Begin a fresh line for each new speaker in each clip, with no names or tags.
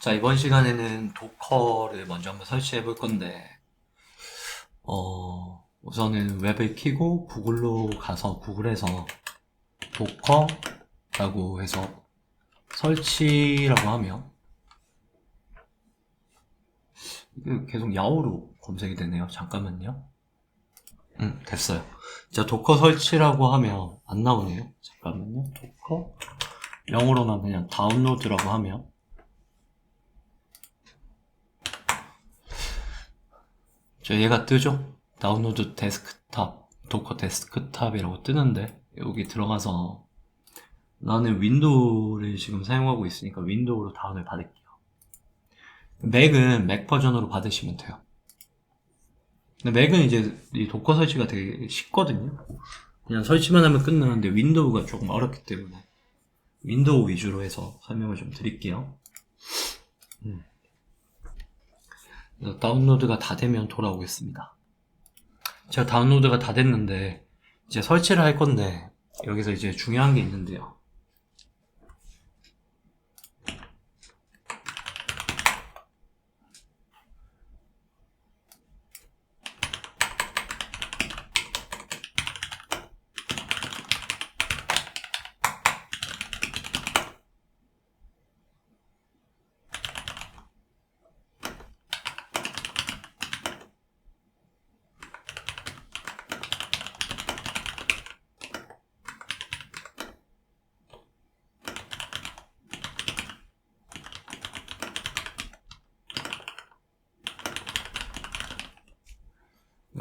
자, 이번 시간에는 도커를 먼저 한번 설치해 볼 건데, 우선은 웹을 키고 구글로 가서 구글에서 도커라고 해서 설치라고 하면, 이게 계속 야후로 검색이 되네요. 잠깐만요. 됐어요. 자, 도커 설치라고 하면 안 나오네요. 잠깐만요. 도커. 영어로만 그냥 다운로드라고 하면, 저 얘가 뜨죠? 다운로드 데스크탑, 도커 데스크탑이라고 뜨는데 여기 들어가서 나는 윈도우를 지금 사용하고 있으니까 윈도우로 다운을 받을게요. 맥은 맥 버전으로 받으시면 돼요. 근데 맥은 이제 이 도커 설치가 되게 쉽거든요. 그냥 설치만 하면 끝나는데 윈도우가 조금 어렵기 때문에 윈도우 위주로 해서 설명을 좀 드릴게요. 다운로드가 다 되면 돌아오겠습니다. 제가 다운로드가 다 됐는데 이제 설치를 할 건데 여기서 이제 중요한 게 있는데요.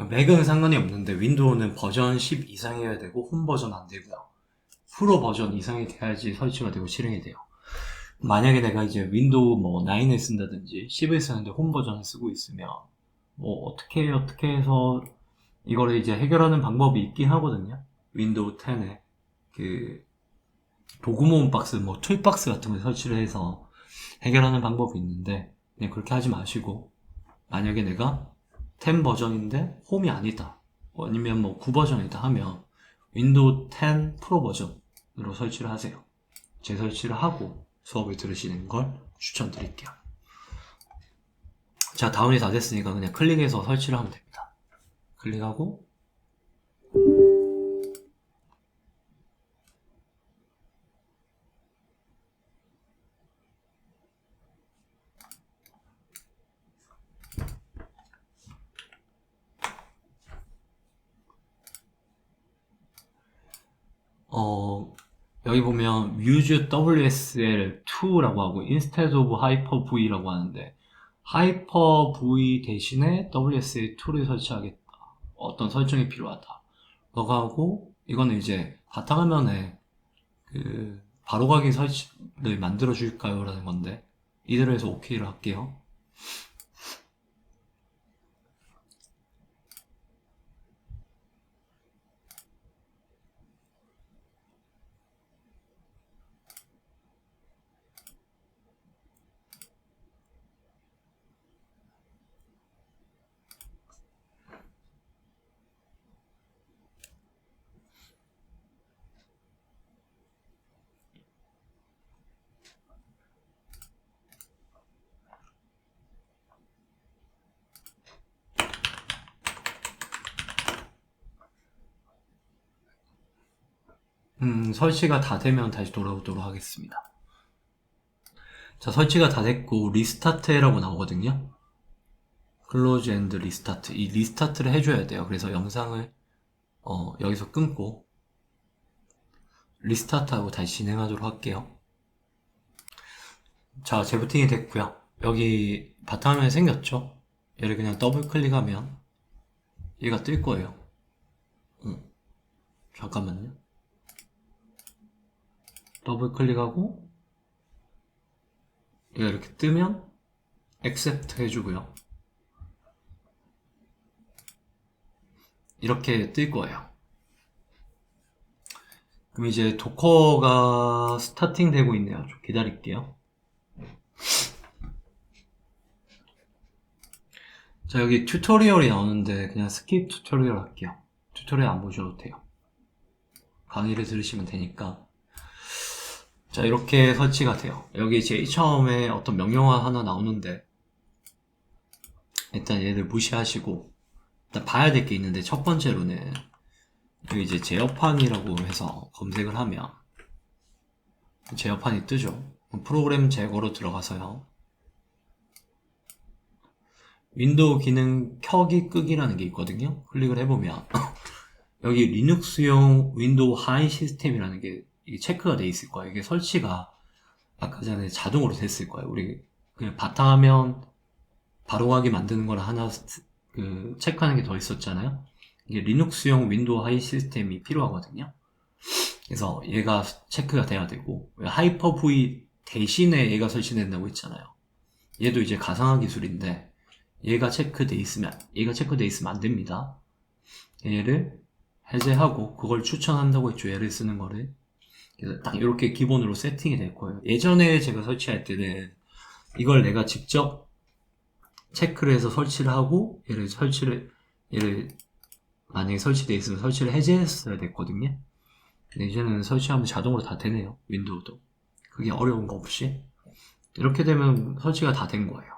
맥은 상관이 없는데 윈도우는 버전 10 이상이어야 되고 홈 버전 안 되고요. 프로 버전 이상이 돼야지 설치가 되고 실행이 돼요. 만약에 내가 이제 윈도우 뭐 9을 쓴다든지 10을 쓰는데 홈 버전을 쓰고 있으면 뭐 어떻게 해서 이거를 이제 해결하는 방법이 있긴 하거든요. 윈도우 10에 그 도구 모음 박스, 뭐 툴박스 같은 걸 설치를 해서 해결하는 방법이 있는데 그냥 그렇게 하지 마시고 만약에 내가 10 버전인데 홈이 아니다 아니면 뭐 9 버전이다 하면 윈도우 10 프로 버전으로 설치를 하세요. 재설치를 하고 수업을 들으시는 걸 추천드릴게요. 자, 다운이 다 됐으니까 그냥 클릭해서 설치를 하면 됩니다. 클릭하고 여기 보면 use WSL2라고 하고 instead of Hyper-V라고 하는데 Hyper-V 대신에 WSL2를 설치하겠다. 어떤 설정이 필요하다. 그거 하고 이거는 이제 바탕화면에 그 바로가기 설치를 만들어 줄까요? 라는 건데 이대로 해서 OK를 할게요. 설치가 다 되면 다시 돌아오도록 하겠습니다. 자, 설치가 다 됐고 리스타트라고 나오거든요. 클로즈 앤드 리스타트. 이 리스타트를 해줘야 돼요. 그래서 영상을 여기서 끊고 리스타트하고 다시 진행하도록 할게요. 자, 재부팅이 됐고요. 여기 바탕화면이 생겼죠? 얘를 그냥 더블 클릭하면 얘가 뜰 거예요. 잠깐만요. 더블 클릭하고 얘가 이렇게 뜨면 액셉트 해주고요. 이렇게 뜰 거예요. 그럼 이제 도커가 스타팅 되고 있네요. 좀 기다릴게요. 자, 여기 튜토리얼이 나오는데 그냥 스킵 튜토리얼 할게요. 튜토리얼 안 보셔도 돼요. 강의를 들으시면 되니까. 자, 이렇게 설치가 돼요. 여기 제일 처음에 어떤 명령어 하나 나오는데, 일단 얘를 무시하시고, 일단 봐야 될 게 있는데, 첫 번째로는, 여기 이제 제어판이라고 해서 검색을 하면, 제어판이 뜨죠. 프로그램 제거로 들어가서요. 윈도우 기능 켜기 끄기라는 게 있거든요. 클릭을 해보면, 여기 리눅스용 윈도우 하이 시스템이라는 게 이게 체크가 돼 있을 거예요. 이게 설치가 아까 전에 자동으로 됐을 거예요. 우리 그냥 바탕화면 바로 가게 만드는 거랑 하나 체크하는 게 더 있었잖아요. 이게 리눅스용 윈도우 하이 시스템이 필요하거든요. 그래서 얘가 체크가 돼야 되고, 하이퍼V 대신에 얘가 설치된다고 했잖아요. 얘도 이제 가상화 기술인데 얘가 체크돼 있으면 안 됩니다. 얘를 해제하고 그걸 추천한다고 했죠. 얘를 쓰는 거를. 그래서 딱 이렇게 기본으로 세팅이 될 거예요. 예전에 제가 설치할 때는 이걸 내가 직접 체크를 해서 설치를 하고 얘를 만약에 설치되어 있으면 설치를 해제했어야 됐거든요. 근데 이제는 설치하면 자동으로 다 되네요. 윈도우도. 그게 어려운 거 없이. 이렇게 되면 설치가 다 된 거예요.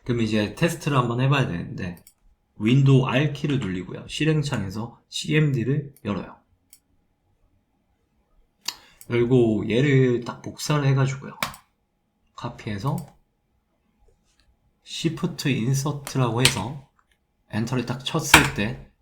그럼 이제 테스트를 한번 해봐야 되는데, 윈도우 R키를 누르고요. 실행창에서 CMD를 열어요. 열고 얘를 딱 복사를 해가지고요. 카피해서 Shift Insert라고 해서 엔터를 딱 쳤을 때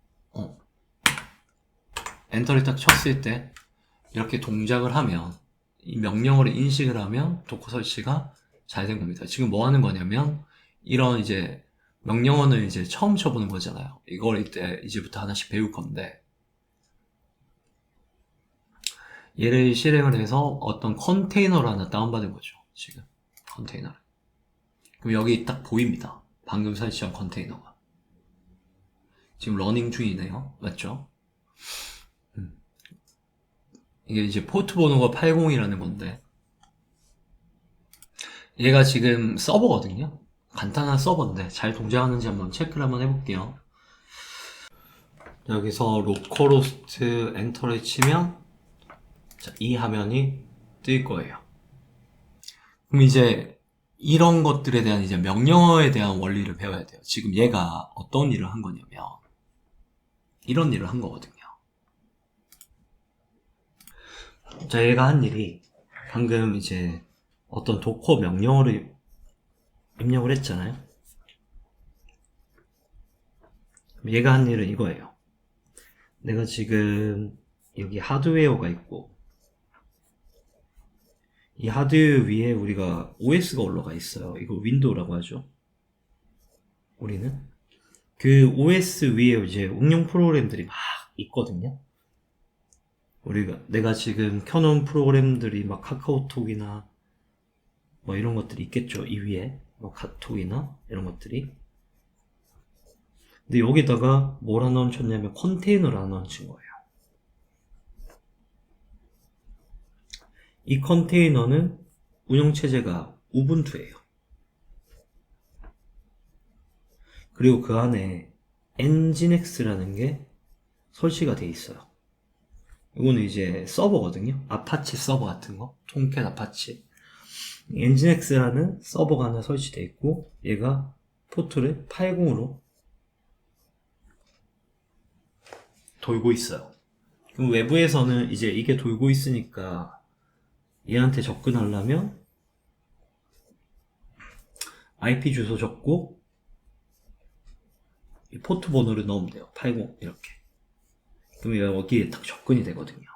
이렇게 동작을 하면, 이 명령어를 인식을 하면 도커 설치가 잘 된 겁니다. 지금 뭐 하는 거냐면, 이런 이제 명령어는 이제 처음 쳐보는 거잖아요. 이걸 이제부터 하나씩 배울 건데, 얘를 실행을 해서 어떤 컨테이너를 하나 다운받은 거죠. 지금 컨테이너를. 그럼 여기 딱 보입니다. 방금 설치한 컨테이너가. 지금 러닝 중이네요. 맞죠? 이게 이제 포트 번호가 80이라는 건데, 얘가 지금 서버거든요. 간단한 서버인데 잘 동작하는지 한번 체크를 한번 해볼게요. 여기서 로컬호스트 엔터를 치면, 자, 이 화면이 뜰 거예요. 그럼 이제 이런 것들에 대한 이제 명령어에 대한 원리를 배워야 돼요. 지금 얘가 어떤 일을 한 거냐면, 이런 일을 한 거거든요. 자, 얘가 한 일이 방금 이제 어떤 도커 명령어를 입력을 했잖아요. 얘가 한 일은 이거예요. 내가 지금 여기 하드웨어가 있고, 이 하드웨어 위에 우리가 OS가 올라가 있어요. 이거 윈도우라고 하죠. 우리는 그 OS 위에 이제 응용 프로그램들이 막 있거든요. 내가 지금 켜놓은 프로그램들이 막 카카오톡이나 뭐 이런 것들이 있겠죠. 이 위에 뭐 카톡이나 이런 것들이. 근데 여기다가 뭘 하나 얹혔냐면 컨테이너를 하나 얹힌 거예요. 이 컨테이너는 운영체제가 우분투예요. 그리고 그 안에 엔진엑스라는 게 설치가 돼 있어요. 이거는 이제 서버거든요. 아파치 서버 같은 거. 통캣 아파치. 엔진엑스라는 서버가 하나 설치되어 있고, 얘가 포트를 80으로 돌고 있어요. 그럼 외부에서는 이제 이게 돌고 있으니까 얘한테 접근하려면 IP 주소 적고 이 포트 번호를 넣으면 돼요. 80 이렇게. 그럼 얘가 여기에 딱 접근이 되거든요.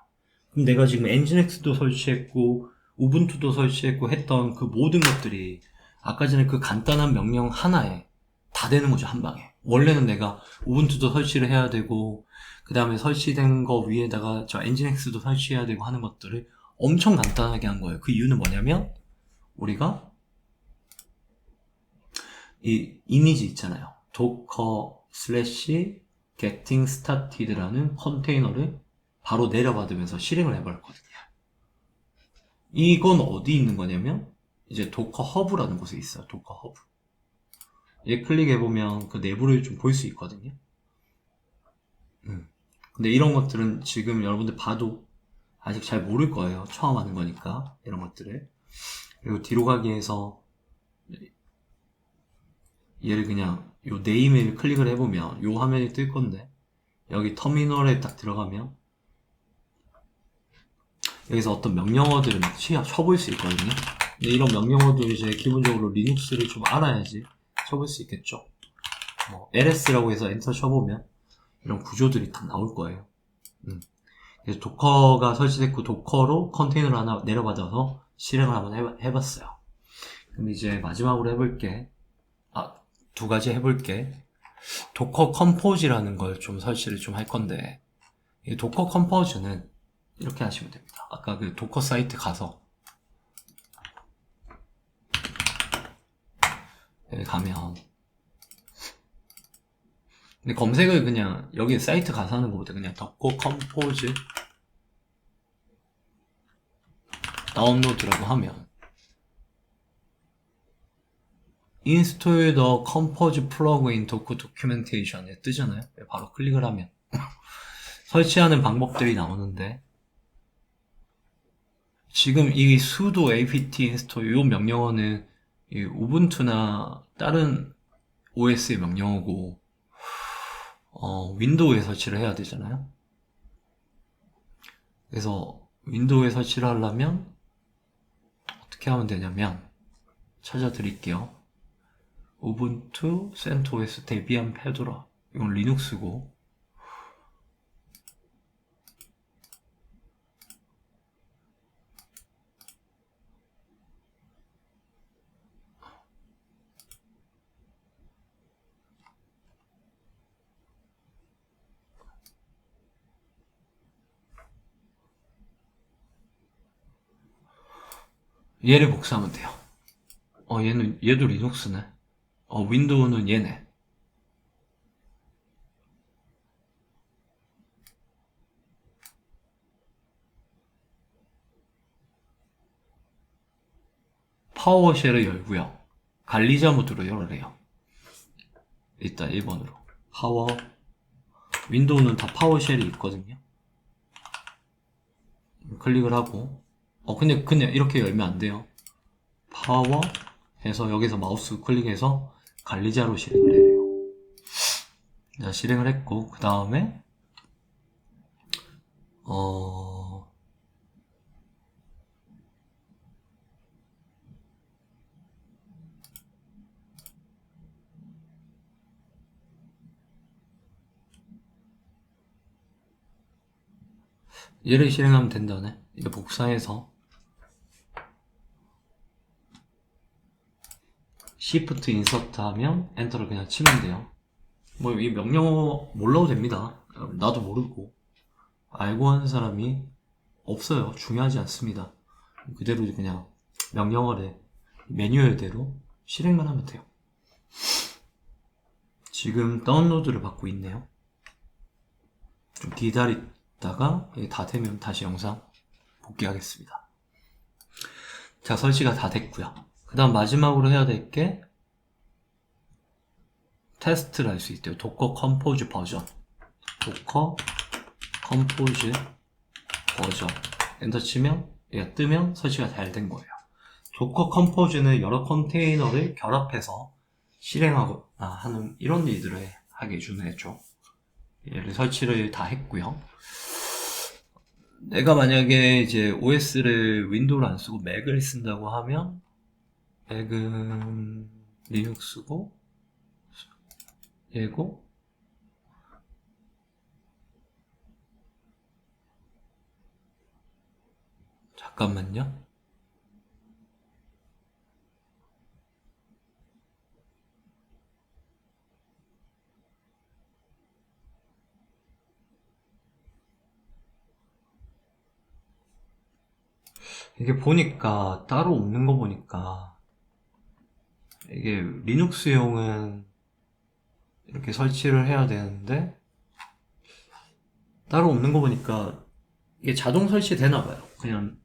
그럼 내가 지금 엔진엑스도 설치했고 우분투도 설치했고 했던 그 모든 것들이 아까 전에 그 간단한 명령 하나에 다 되는 거죠. 한 방에. 원래는 내가 우분투도 설치를 해야 되고, 그 다음에 설치된 거 위에다가 저 엔진엑스도 설치해야 되고 하는 것들을 엄청 간단하게 한 거예요. 그 이유는 뭐냐면, 우리가 이 이미지 있잖아요. docker getting started라는 컨테이너를 바로 내려받으면서 실행을 해버렸거든요. 이건 어디 있는 거냐면, 이제 도커 허브라는 곳에 있어요. 도커 허브. 얘 클릭해보면 그 내부를 좀 볼 수 있거든요. 근데 이런 것들은 지금 여러분들 봐도 아직 잘 모를 거예요. 처음 하는 거니까 이런 것들을. 그리고 뒤로 가기 위해서 얘를 그냥 요 네임을 클릭을 해보면 요 화면이 뜰 건데, 여기 터미널에 딱 들어가면 여기서 어떤 명령어들을 막 쳐볼 수 있거든요. 근데 이런 명령어들을 이제 기본적으로 리눅스를 좀 알아야지 쳐볼 수 있겠죠. ls라고 해서 엔터 쳐보면 이런 구조들이 다 나올 거예요. 그래서 도커가 설치됐고 도커로 컨테이너를 하나 내려받아서 실행을 한번 해봤어요. 그럼 이제 마지막으로 해볼게. 두 가지 해볼게. 도커 컴포즈라는 걸 좀 설치를 좀 할 건데, 이 도커 컴포즈는 이렇게 하시면 됩니다. 아까 그 도커 사이트 가서 여기 가면, 근데 검색을 그냥 여기 사이트 가서 하는 것보다 그냥 도커 컴포즈 다운로드라고 하면 Install the Compose plugin Docker Documentation에 뜨잖아요. 바로 클릭을 하면 설치하는 방법들이 나오는데, 지금 이 sudo apt install 이 명령어는 이 우분투나 다른 OS의 명령어고 윈도우에 설치를 해야 되잖아요. 그래서 윈도우에 설치를 하려면 어떻게 하면 되냐면, 찾아드릴게요. 우분투 센토스 데비안 페도라, 이건 리눅스고, 얘를 복사하면 돼요. 얘도 리눅스네. 윈도우는 얘네. 파워쉘을 열고요. 관리자 모드로 열으래요. 일단 1번으로. 윈도우는 다 파워쉘이 있거든요. 클릭을 하고, 근데 그냥 이렇게 열면 안 돼요. 파워 해서 여기서 마우스 클릭해서 관리자로 실행을 해요. 자, 실행을 했고, 그 다음에 얘를 실행하면 된다네. 이거 복사해서 Shift 인서트 하면 엔터를 그냥 치면 돼요. 뭐 이 명령어 몰라도 됩니다. 나도 모르고 알고 하는 사람이 없어요. 중요하지 않습니다. 그대로 그냥 명령어를 매뉴얼대로 실행만 하면 돼요. 지금 다운로드를 받고 있네요. 좀 기다리다가 다 되면 다시 영상 복귀하겠습니다. 자, 설치가 다 됐고요. 그 다음 마지막으로 해야 될 게 테스트를 할 수 있대요. 도커 컴포즈 버전, 도커 컴포즈 버전 엔터 치면 얘가 뜨면 설치가 잘 된 거예요. 도커 컴포즈는 여러 컨테이너를 결합해서 실행하고 하는 이런 일들을 하게 해주는 애죠. 얘를 설치를 다 했고요. 내가 만약에 이제 OS를 윈도우를 안 쓰고 맥을 쓴다고 하면, 맥은 리눅스고 얘고, 잠깐만요. 이게 보니까 따로 없는 거 보니까 이게 리눅스용은 이렇게 설치를 해야 되는데 따로 없는 거 보니까 이게 자동 설치 되나 봐요. 그냥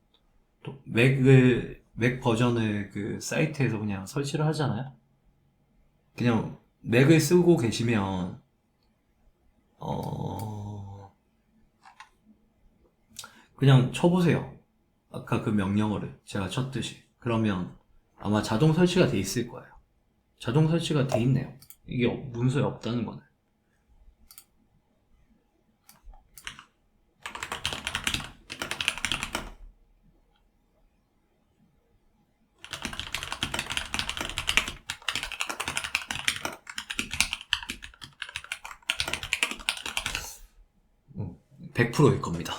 맥 버전을 그 사이트에서 그냥 설치를 하잖아요. 그냥 맥을 쓰고 계시면 그냥 쳐보세요. 아까 그 명령어를 제가 쳤듯이. 그러면 아마 자동 설치가 돼 있을 거예요. 자동 설치가 돼 있네요. 이게 문서에 없다는 거는. 음, 100%일 겁니다.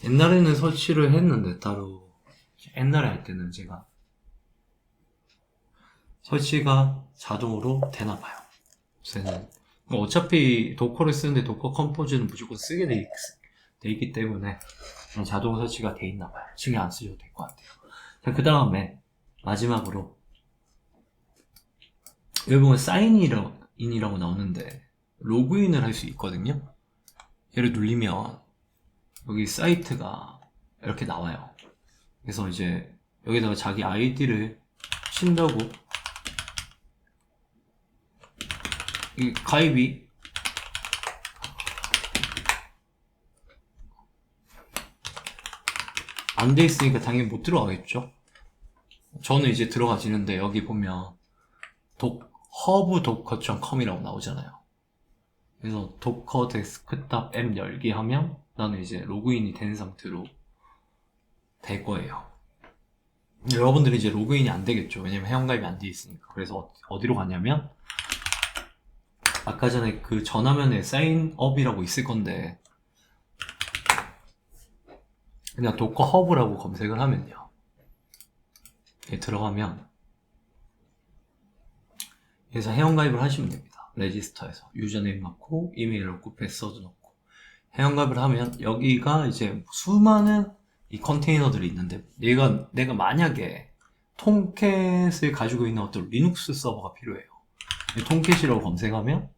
옛날에는 설치를 했는데 따로 옛날에 할 때는 제가 설치가 자동으로 되나봐요. 요새는 어차피 도커를 쓰는데 도커 컴포즈는 무조건 쓰게 돼 있기 때문에 자동 설치가 돼 있나봐요. 신경 안 쓰셔도 될 것 같아요. 자, 그 다음에 마지막으로 여기 보면 사인인이라고 나오는데 로그인을 할 수 있거든요. 얘를 누르면 여기 사이트가 이렇게 나와요. 그래서 이제 여기다가 자기 아이디를 친다고 이 가입이 안 돼 있으니까 당연히 못 들어가겠죠. 저는 이제 들어가지는데 여기 보면 hub.docker.com이라고 나오잖아요. 그래서 도커 데스크탑 앱 열기 하면 나는 이제 로그인이 된 상태로 될 거예요. 여러분들이 이제 로그인이 안 되겠죠. 왜냐면 회원가입이 안 돼 있으니까. 그래서 어디로 가냐면 아까 전에 그 전화면에 사인업이라고 있을 건데 그냥 도커 허브라고 검색을 하면요. 들어가면 여기서 회원가입을 하시면 됩니다. 레지스터에서 유저네임 넣고 이메일 넣고 패스워드 넣고 회원가입을 하면 여기가 이제 수많은 이 컨테이너들이 있는데 내가 만약에 톰캣을 가지고 있는 어떤 리눅스 서버가 필요해요. 톰캣이라고 검색하면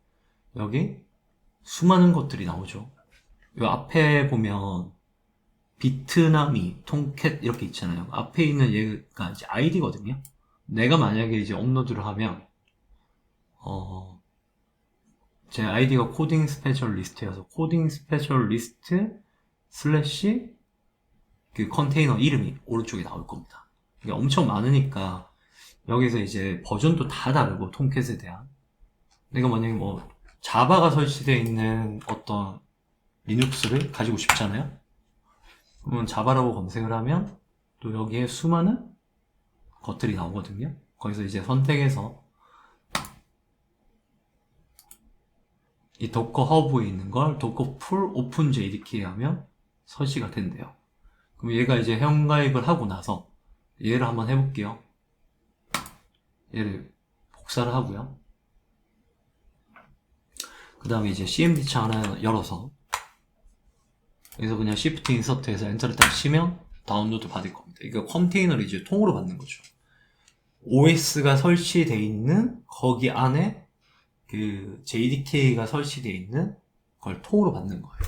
여기 수많은 것들이 나오죠. 이 앞에 보면 비트나미, 톰캣 이렇게 있잖아요. 앞에 있는 얘가 이제 아이디거든요. 내가 만약에 이제 업로드를 하면 제 아이디가 코딩 스페셜리스트여서 코딩 스페셜리스트 슬래시 그 컨테이너 이름이 오른쪽에 나올 겁니다. 이게 엄청 많으니까 여기서 이제 버전도 다 다르고 톰캣에 대한 내가 만약에 뭐 자바가 설치되어 있는 어떤 리눅스를 가지고 싶잖아요. 그러면 자바라고 검색을 하면 또 여기에 수많은 것들이 나오거든요. 거기서 이제 선택해서 이 도커 허브에 있는 걸 도커 풀 오픈 JDK 하면 설치가 된대요. 그럼 얘가 이제 회원가입을 하고 나서 얘를 한번 해볼게요. 얘를 복사를 하고요. 그 다음에 이제 CMD 창 하나 열어서 여기서 그냥 Shift 인서트해서 엔터를 딱 치면 다운로드 받을 겁니다. 이거 컨테이너를 이제 통으로 받는 거죠. OS가 설치되어 있는 거기 안에 그 JDK가 설치되어 있는 걸 통으로 받는 거예요.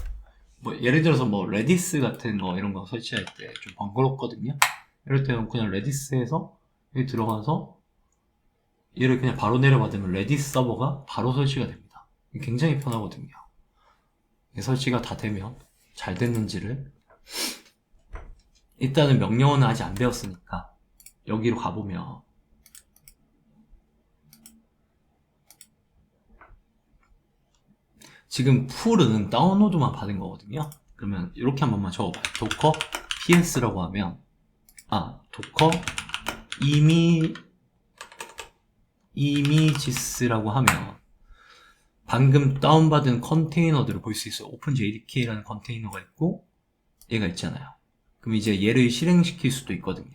뭐 예를 들어서 뭐 레디스 같은 거 이런 거 설치할 때 좀 번거롭거든요. 이럴 때는 그냥 레디스에서 여기 들어가서 얘를 그냥 바로 내려받으면 레디스 서버가 바로 설치가 됩니다. 굉장히 편하거든요. 설치가 다 되면 잘 됐는지를 일단은 명령어는 아직 안 배웠으니까 여기로 가보면 지금 풀은 다운로드만 받은 거거든요. 그러면 이렇게 한 번만 적어봐요. 도커 ps라고 하면 도커 이미지스라고 하면 방금 다운받은 컨테이너들을 볼 수 있어요. 오픈jdk라는 컨테이너가 있고 얘가 있잖아요. 그럼 이제 얘를 실행시킬 수도 있거든요.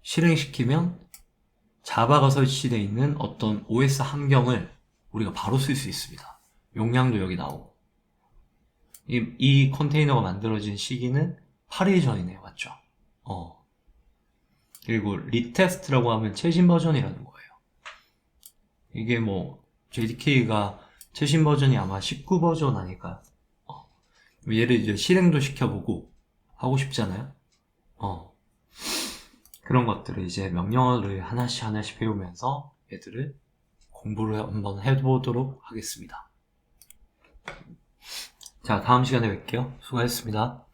실행시키면 자바가 설치되어 있는 어떤 OS 환경을 우리가 바로 쓸 수 있습니다. 용량도 여기 나오고 이 컨테이너가 만들어진 시기는 8일 전이네요. 맞죠? 그리고 리테스트라고 하면 최신 버전이라는 거예요. 이게 뭐 JDK가 최신 버전이 아마 19 버전 아닐까요? 얘를 이제 실행도 시켜보고 하고 싶잖아요. 그런 것들을 이제 명령어를 하나씩 배우면서 얘들을 공부를 한번 해보도록 하겠습니다. 자, 다음 시간에 뵐게요. 수고하셨습니다.